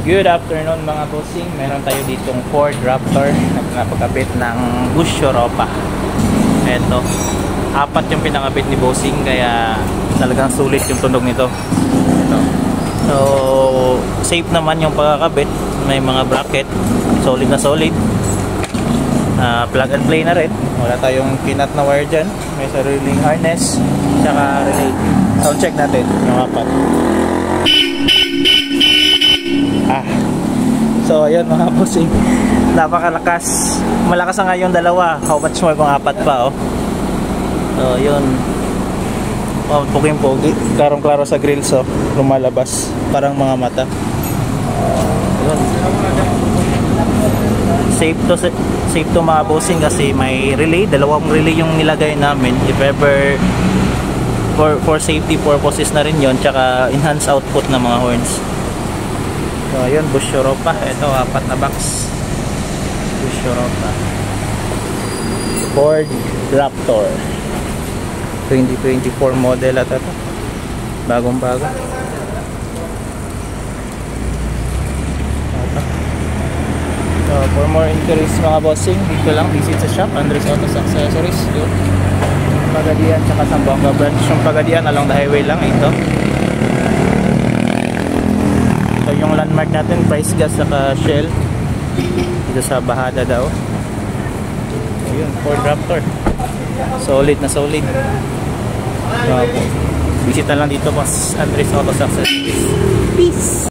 Good afternoon mga bossing. Meron tayo ditong Ford Raptor na pinapagkabit ng Bush Europa. Eto, 4 yung pinakabit ni bossing, kaya talagang sulit yung tunog nito. Eto. So, safe naman yung pagkakabit. May mga bracket, solid na solid. Plug and play na rin. Wala tayong kinat na wire dyan. May sariling harness, tsaka relay. Sound check natin yung 4. So ayun mga bossing, napakalakas. Malakas na nga yung dalawa, how much more kung 4 pa, oh. So yun, oh, puging-pugi, klarong-klaro sa grills, oh. Lumalabas, parang mga mata. Yun. Safe to mga bossing kasi may relay, dalawang relay yung nilagay namin. If ever for safety purposes na rin yun, tsaka enhanced output ng mga horns. So ayun, Bush Europa. Ito, 4 na box. Bush Europa Ford Raptor 2024 model at ito, bagong bago. So for more inquiries mga bossing, dito lang, visit sa shop Andres Auto Accessories. Yun, Pagadian tsaka Zamboanga branch. Yung Pagadian along the highway lang ito. Yung landmark natin, Price Gas saka Shell dito sa Bahada daw. Ayun, Ford Raptor, solid na solid. So, bisita lang dito pas Andres Auto Accessories. Peace.